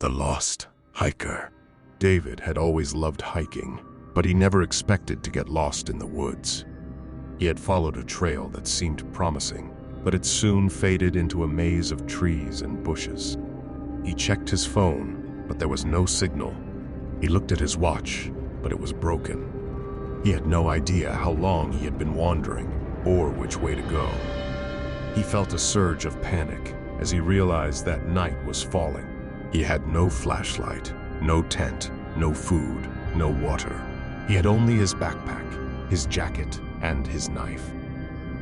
The Lost Hiker. David had always loved hiking, but he never expected to get lost in the woods. He had followed a trail that seemed promising, but it soon faded into a maze of trees and bushes. He checked his phone, but there was no signal. He looked at his watch, but it was broken. He had no idea how long he had been wandering or which way to go. He felt a surge of panic as he realized that night was falling. He had no flashlight, no tent, no food, no water. He had only his backpack, his jacket, and his knife.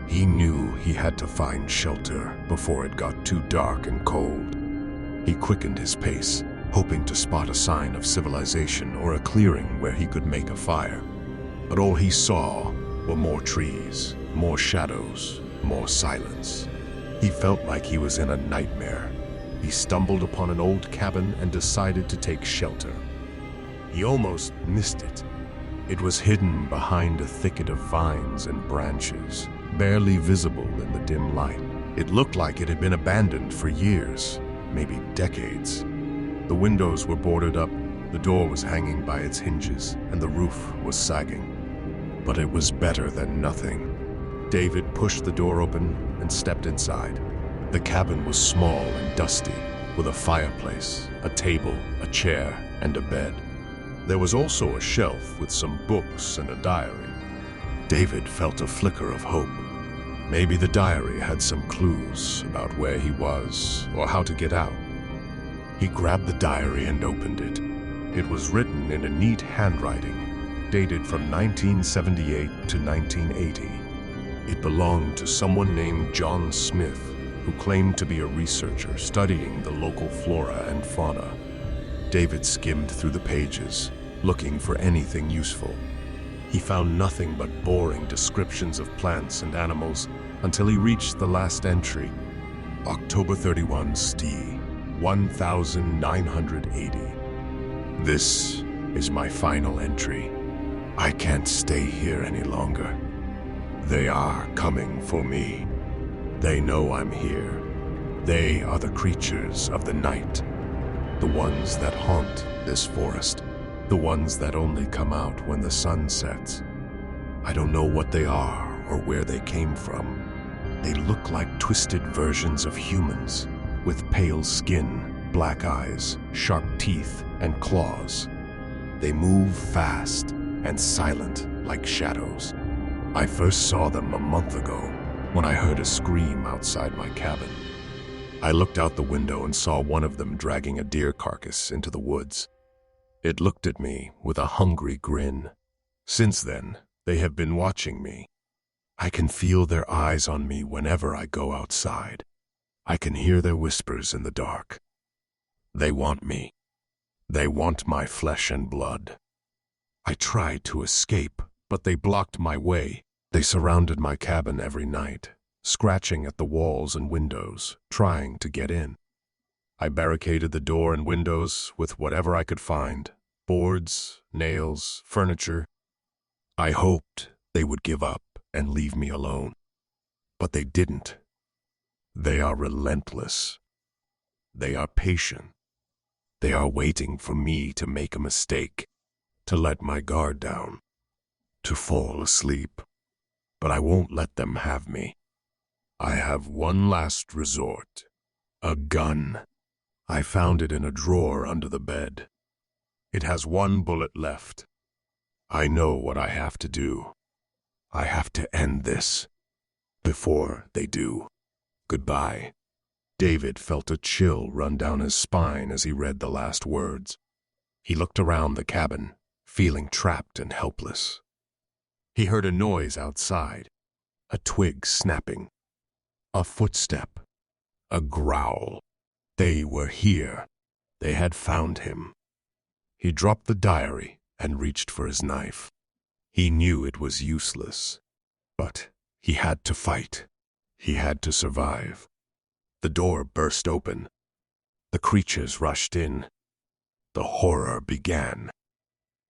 He knew he had to find shelter before it got too dark and cold. He quickened his pace, hoping to spot a sign of civilization or a clearing where he could make a fire. But all he saw were more trees, more shadows, more silence. He felt like he was in a nightmare. He stumbled upon an old cabin and decided to take shelter. He almost missed it. It was hidden behind a thicket of vines and branches, barely visible in the dim light. It looked like it had been abandoned for years, maybe decades. The windows were boarded up, the door was hanging by its hinges, and the roof was sagging. But it was better than nothing. David pushed the door open and stepped inside. The cabin was small and dusty, with a fireplace, a table, a chair, and a bed. There was also a shelf with some books and a diary. David felt a flicker of hope. Maybe the diary had some clues about where he was or how to get out. He grabbed the diary and opened it. It was written in a neat handwriting, dated from 1978 to 1980. It belonged to someone named John Smith, who claimed to be a researcher studying the local flora and fauna. David skimmed through the pages, looking for anything useful. He found nothing but boring descriptions of plants and animals until he reached the last entry. October 31 Sti, 1980. This is my final entry. I can't stay here any longer. They are coming for me. They know I'm here. They are the creatures of the night, the ones that haunt this forest, the ones that only come out when the sun sets. I don't know what they are or where they came from. They look like twisted versions of humans, with pale skin, black eyes, sharp teeth, and claws. They move fast and silent like shadows. I first saw them a month ago, when I heard a scream outside my cabin. I looked out the window and saw one of them dragging a deer carcass into the woods. It looked at me with a hungry grin. Since then, they have been watching me. I can feel their eyes on me whenever I go outside. I can hear their whispers in the dark. They want me. They want my flesh and blood. I tried to escape, but they blocked my way. They surrounded my cabin every night, scratching at the walls and windows, trying to get in. I barricaded the door and windows with whatever I could find, boards, nails, furniture. I hoped they would give up and leave me alone. But they didn't. They are relentless. They are patient. They are waiting for me to make a mistake, to let my guard down, to fall asleep. But I won't let them have me. I have one last resort, a gun. I found it in a drawer under the bed. It has one bullet left. I know what I have to do. I have to end this before they do. Goodbye. David felt a chill run down his spine as he read the last words. He looked around the cabin, feeling trapped and helpless. He heard a noise outside, a twig snapping, a footstep, a growl. They were here. They had found him. He dropped the diary and reached for his knife. He knew it was useless, but he had to fight. He had to survive. The door burst open. The creatures rushed in. The horror began.